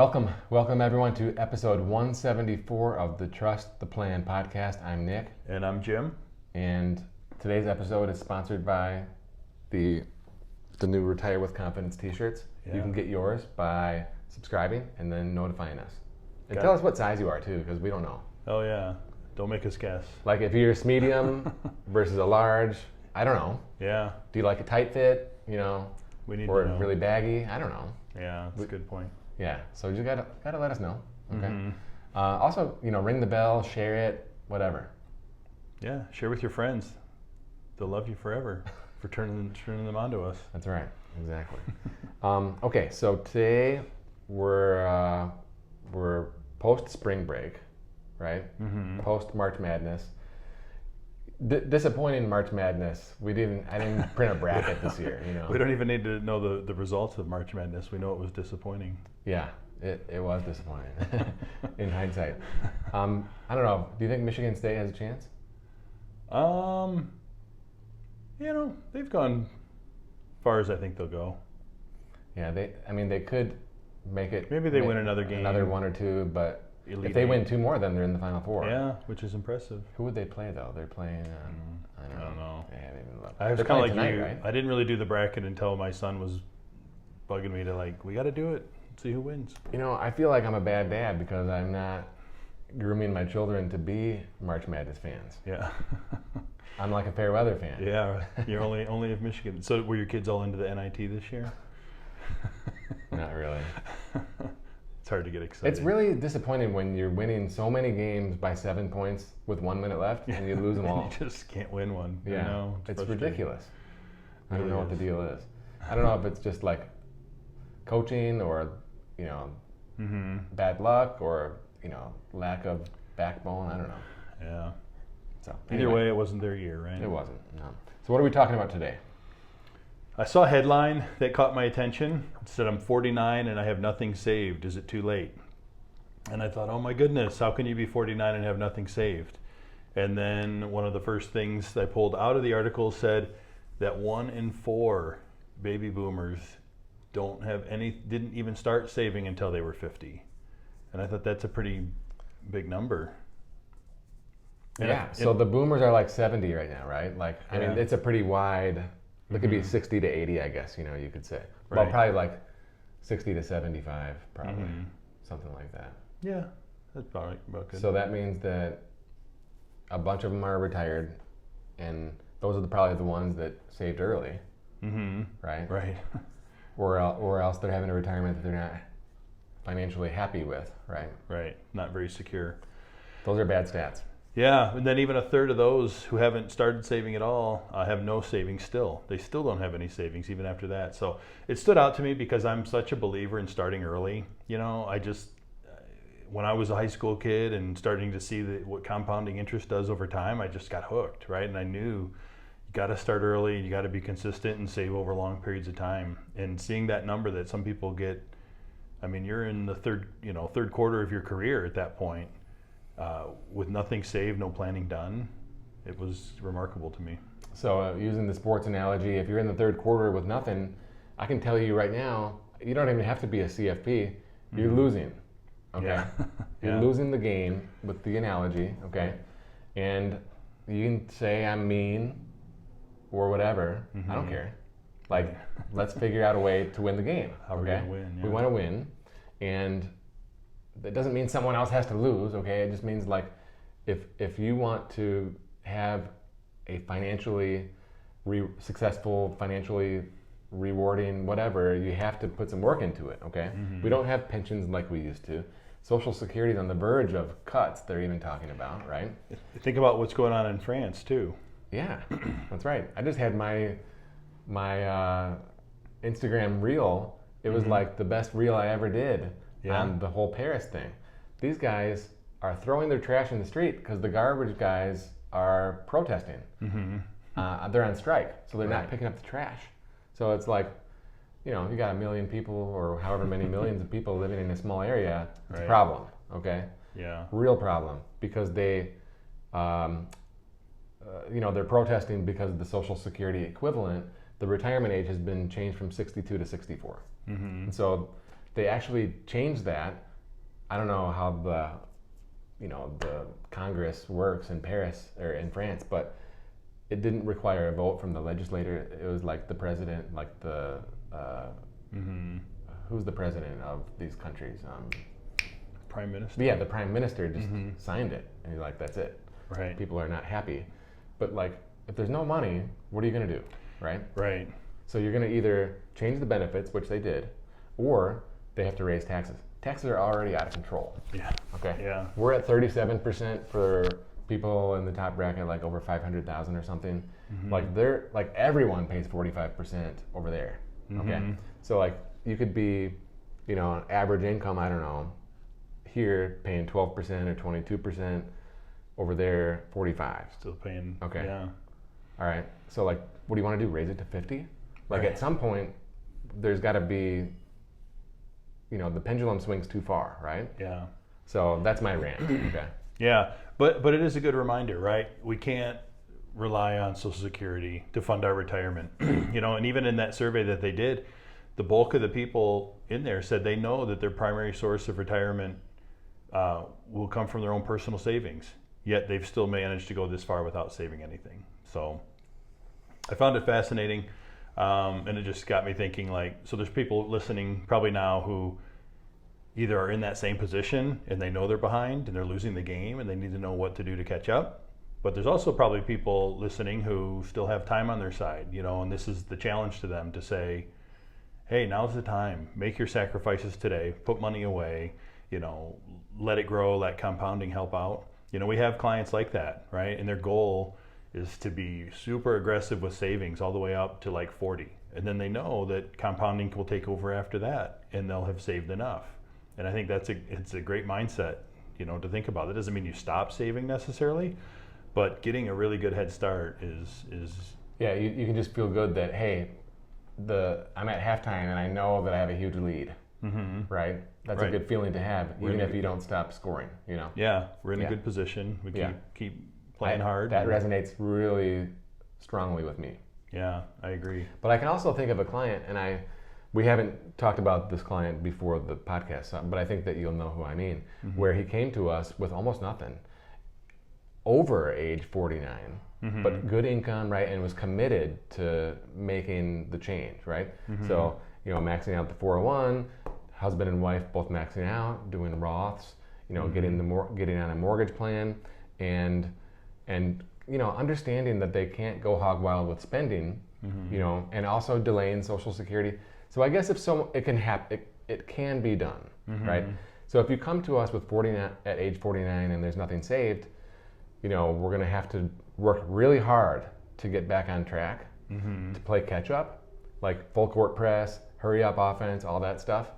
Welcome everyone to episode 174 of the Trust the Plan podcast. I'm Nick. And I'm Jim. And today's episode is sponsored by the new Retire with Confidence t-shirts. Yeah. You can get yours by subscribing and then notifying us. And tell us what size you are too, because we don't know. Oh yeah, don't make us guess. Like if you're a medium versus a large, I don't know. Yeah. Do you like a tight fit, We need or to know. really baggy? I don't know. Yeah, that's a good point. Yeah, so you gotta let us know. Okay. Mm-hmm. Also, ring the bell, share it, whatever. Yeah, share with your friends. They'll love you forever for turning them on to us. That's right, exactly. Okay, so today we're post spring break, right? Mm-hmm. Post March Madness. Disappointing March Madness. I didn't print a bracket this year. We don't even need to know the results of March Madness. We know it was disappointing. Yeah, it was disappointing in hindsight. I don't know. Do you think Michigan State has a chance? They've gone far as I think they'll go. Yeah, they could make it. Maybe they win another game, another one or two, but Elite if they Eight. win two more, then they're in the Final Four. Yeah, which is impressive. Who would they play though? They're playing. I don't know. They haven't even looked. I was They're kind of playing like tonight, you. right? I didn't really do the bracket until my son was bugging me to we got to do it. See who wins. I feel like I'm a bad dad because I'm not grooming my children to be March Madness fans. Yeah. I'm like a fair weather fan. Yeah, you're only of Michigan. So were your kids all into the NIT this year? Not really. It's hard to get excited. It's really disappointing when you're winning so many games by 7 points with 1 minute left and you lose them all. You just can't win one. Yeah, it's ridiculous. I don't Really know what the is. deal is. I don't know if it's just like coaching or Mm-hmm. bad luck or lack of backbone. I don't know. Yeah. So Either way, it wasn't their year, right? it wasn't. No. So what are we talking about today? I saw a headline that caught my attention. It said, "I'm 49 and I have nothing saved. Is it too late?" And I thought, oh my goodness, how can you be 49 and have nothing saved? And then one of the first things I pulled out of the article said that 1 in 4 baby boomers didn't even start saving until they were 50. And I thought that's a pretty big number. And So the boomers are like 70 right now, right? I mean, Yeah. it's a pretty wide. It could be 60 to 80, I guess. You could say. Well, Right. probably like 60 to 75, probably something like that. Yeah, that's about good. So that means that a bunch of them are retired, and those are probably the ones that saved early, right? Right. Or else they're having a retirement that they're not financially happy with, right? Right. Not very secure. Those are bad stats. Yeah, and then even a third of those who haven't started saving at all have no savings still. They still don't have any savings even after that. So it stood out to me because I'm such a believer in starting early. When I was a high school kid and starting to see what compounding interest does over time, I just got hooked, right? And I knew you got to start early, you got to be consistent and save over long periods of time. And seeing that number that some people get, I mean, you're in the third quarter of your career at that point. With nothing saved, no planning done, it was remarkable to me. So using the sports analogy, if you're in the third quarter with nothing, I can tell you right now, you don't even have to be a CFP. You're losing, okay? Yeah. You're Yeah. losing the game with the analogy, okay? And you can say I'm mean or whatever. I don't care. Let's figure out a way to win the game. How we're gonna win, yeah. We want to win, and that doesn't mean someone else has to lose, okay? It just means if you want to have a financially successful, financially rewarding whatever, you have to put some work into it, okay? We don't have pensions like we used to. Social Security is on the verge of cuts they're even talking about, right? Think about what's going on in France too. Yeah, that's right. I just had my Instagram reel. It was like the best reel I ever did. Yeah. On the whole Paris thing. These guys are throwing their trash in the street because the garbage guys are protesting. They're on strike, so they're not picking up the trash. So it's like, you got 1 million people or however many millions of people living in a small area. It's a problem, okay? Yeah. Real problem because they, they're protesting because of the Social Security equivalent. The retirement age has been changed from 62 to 64. And so they actually changed that. I don't know how the Congress works in Paris or in France, but it didn't require a vote from the legislator. It was like the president, like the who's the president of these countries? Prime Minister. But yeah, the prime minister just signed it, and he's like, that's it. Right. People are not happy. But like, if there's no money, what are you going to do, right? Right. So you're going to either change the benefits, which they did, or they have to raise taxes. Taxes are already out of control. Yeah. Okay. Yeah. We're at 37% for people in the top bracket, like over 500,000 or something. Like everyone pays 45% over there. Okay. So like you could be, average income, I don't know, here paying 12% or 22%, over there 45. Still paying. Okay. Yeah. All right. So like, what do you want to do? Raise it to 50? Like Right. at some point, there's got to be, the pendulum swings too far, right? Yeah. So that's my rant. Okay. Yeah, but it is a good reminder, right? We can't rely on Social Security to fund our retirement. And even in that survey that they did, the bulk of the people in there said they know that their primary source of retirement will come from their own personal savings. Yet they've still managed to go this far without saving anything. So I found it fascinating, and it just got me thinking. So there's people listening probably now who either are in that same position and they know they're behind and they're losing the game and they need to know what to do to catch up. But there's also probably people listening who still have time on their side, and this is the challenge to them to say, hey, now's the time. Make your sacrifices today. Put money away. Let it grow. Let compounding help out. We have clients like that, right? And their goal is to be super aggressive with savings all the way up to like 40. And then they know that compounding will take over after that and they'll have saved enough. And I think it's a great mindset, to think about. That doesn't mean you stop saving necessarily, but getting a really good head start is Yeah, you can just feel good that, hey, I'm at halftime and I know that I have a huge lead, right? That's a good feeling to have, even if you don't stop scoring, Yeah, we're in a good position. We keep playing hard. That resonates really strongly with me. Yeah, I agree. But I can also think of a client, and we haven't talked about this client before the podcast, but I think that you'll know who I mean, where he came to us with almost nothing, over age 49, but good income, right, and was committed to making the change, right? So, maxing out the 401, husband and wife both maxing out, doing Roths, getting on a mortgage plan, and understanding that they can't go hog wild with spending, and also delaying Social Security. So I guess it can happen. It can be done, right? So if you come to us with 49 at age 49 and there's nothing saved, we're going to have to work really hard to get back on track, to play catch up, like full court press, hurry up offense, all that stuff.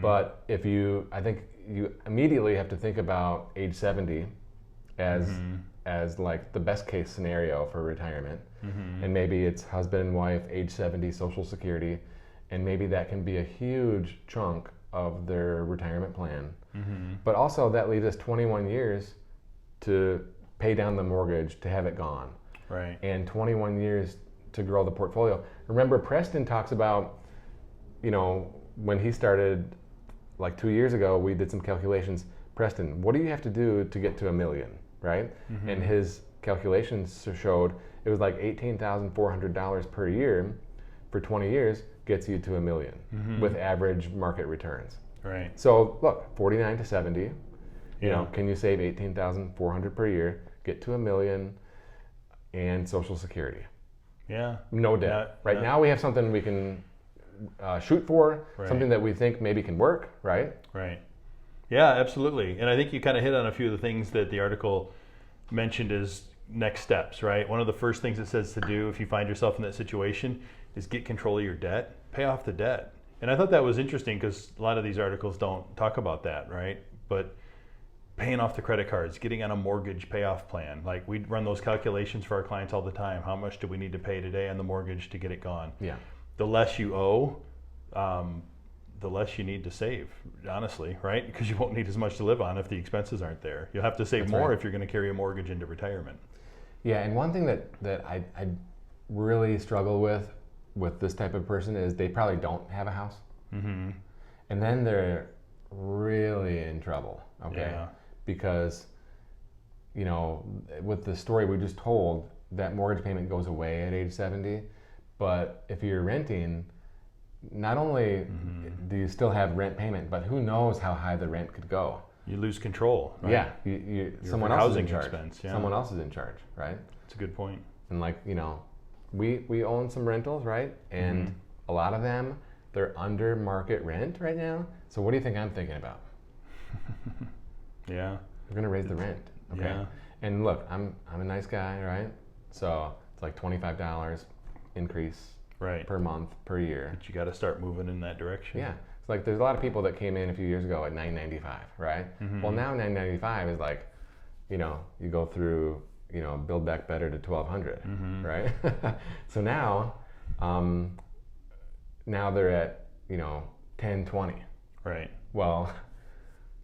But I think you immediately have to think about age 70 as like the best case scenario for retirement. And maybe it's husband and wife, age 70, Social Security, and maybe that can be a huge chunk of their retirement plan. But also that leaves us 21 years to pay down the mortgage, to have it gone. Right. And 21 years to grow the portfolio. Remember, Preston talks about, when he started like 2 years ago, we did some calculations. Preston, what do you have to do to get to $1 million, right? And his calculations showed it was like $18,400 per year for 20 years gets you to $1 million with average market returns. Right. So look, 49 to 70, can you save $18,400 per year, get to $1 million, and Social Security? Yeah. No debt. Right now we have something we can shoot for, something that we think maybe can work, right? Right. Yeah, absolutely. And I think you kind of hit on a few of the things that the article mentioned as next steps, right? One of the first things it says to do if you find yourself in that situation is get control of your debt, pay off the debt. And I thought that was interesting because a lot of these articles don't talk about that, right? But paying off the credit cards, getting on a mortgage payoff plan. Like we run those calculations for our clients all the time. How much do we need to pay today on the mortgage to get it gone? Yeah. The less you owe, the less you need to save, honestly, right? Because you won't need as much to live on if the expenses aren't there. You'll have to save more if you're going to carry a mortgage into retirement. Yeah, and one thing that I really struggle with this type of person is they probably don't have a house. And then they're really in trouble, okay? Yeah. Because, with the story we just told, that mortgage payment goes away at age 70. But if you're renting, not only do you still have rent payment, but who knows how high the rent could go. You lose control, right? Yeah, someone else is in charge. Expense, yeah. Someone else is in charge, right? That's a good point. And we own some rentals, right? And a lot of them, they're under market rent right now. So what do you think I'm thinking about? Yeah. We're gonna raise the rent, okay? Yeah. And look, I'm a nice guy, right? So it's like $25 increase per month per year. But you got to start moving in that direction. Yeah. It's like there's a lot of people that came in a few years ago at $9.95, right? Well, now $9.95 is like, you go through, Build Back Better to $1,200, right? So now they're at, $10.20. Right. Well,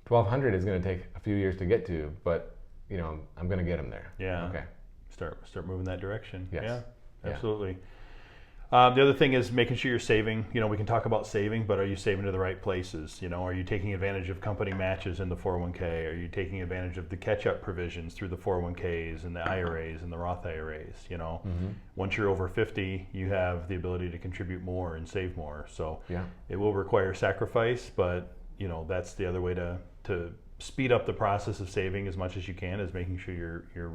$1,200 is going to take a few years to get to, but I'm going to get them there. Yeah. Okay. Start moving that direction. Yes. Yeah. Yeah. Absolutely. The other thing is making sure you're saving. We can talk about saving, but are you saving to the right places? Are you taking advantage of company matches in the 401k? Are you taking advantage of the catch-up provisions through the 401ks and the IRAs and the Roth IRAs? Once you're over 50, you have the ability to contribute more and save more. So it will require sacrifice, but that's the other way to speed up the process of saving as much as you can, is making sure you're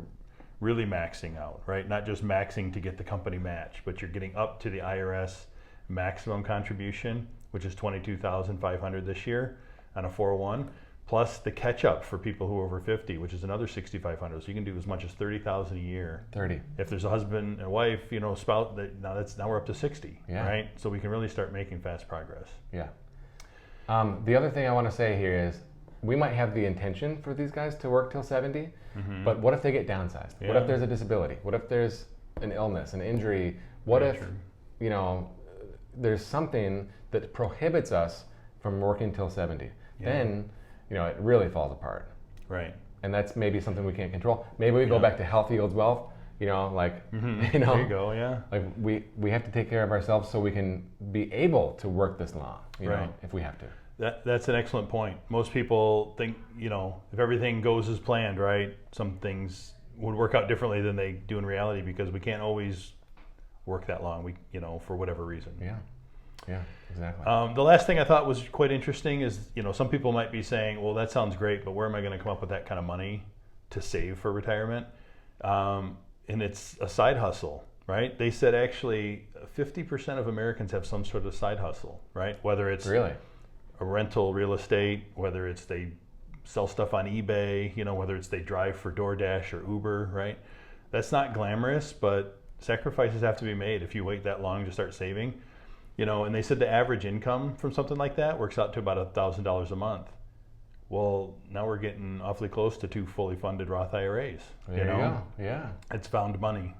really maxing out, right? Not just maxing to get the company match, but you're getting up to the IRS maximum contribution, which is $22,500 this year on a 401, plus the catch up for people who are over 50, which is another $6,500. So you can do as much as $30,000 a year. 30. If there's a husband and wife, spouse, now we're up to 60, right? So we can really start making fast progress. Yeah. The other thing I want to say here is, we might have the intention for these guys to work till 70, but what if they get downsized? Yeah. What if there's a disability? What if there's an illness, an injury? What if, there's something that prohibits us from working till 70? Then, it really falls apart. Right. And that's maybe something we can't control. Maybe we go back to health yields wealth, There you go, yeah. Like we have to take care of ourselves so we can be able to work this long, if we have to. That's an excellent point. Most people think, if everything goes as planned, right, some things would work out differently than they do in reality, because we can't always work that long, for whatever reason. Yeah, exactly. The last thing I thought was quite interesting is, some people might be saying, well, that sounds great, but where am I going to come up with that kind of money to save for retirement? And it's a side hustle, right? They said actually 50% of Americans have some sort of side hustle, right? Whether it's really a rental real estate, whether it's they sell stuff on eBay, whether it's they drive for DoorDash or Uber, right? That's not glamorous, but sacrifices have to be made if you wait that long to start saving. And they said the average income from something like that works out to about $1,000 a month. Well, now we're getting awfully close to 2 fully funded Roth IRAs. There you go. Yeah. It's found money.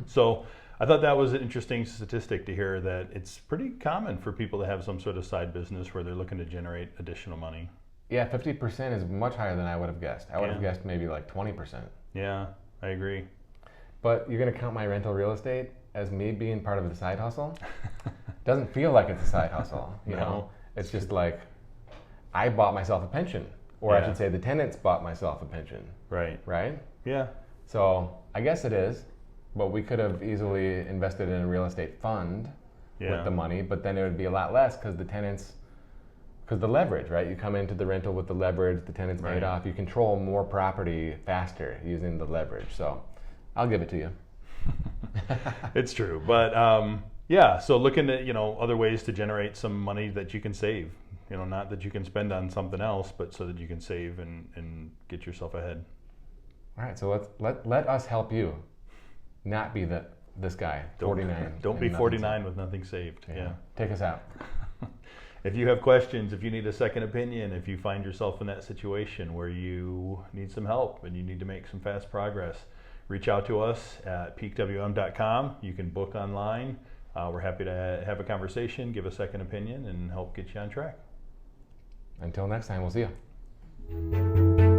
So I thought that was an interesting statistic to hear, that it's pretty common for people to have some sort of side business where they're looking to generate additional money. Yeah, 50% is much higher than I would have guessed. I would have guessed maybe like 20%. Yeah, I agree. But you're going to count my rental real estate as me being part of the side hustle? Doesn't feel like it's a side hustle, you know? It's just like I bought myself a pension, or I should say the tenants bought myself a pension. Right. Right? Yeah. So I guess it is, but we could have easily invested in a real estate fund with the money, but then it would be a lot less because the leverage, right? You come into the rental with the leverage, the tenant's paid off, you control more property faster using the leverage. So I'll give it to you. It's true. But so looking at, other ways to generate some money that you can save, not that you can spend on something else, but so that you can save and get yourself ahead. All right, so let us help you not be this guy, 49. Don't be 49 with nothing saved. Yeah. Take us out. If you have questions, if you need a second opinion, if you find yourself in that situation where you need some help and you need to make some fast progress, reach out to us at peakwm.com. You can book online. We're happy to have a conversation, give a second opinion, and help get you on track. Until next time, we'll see you.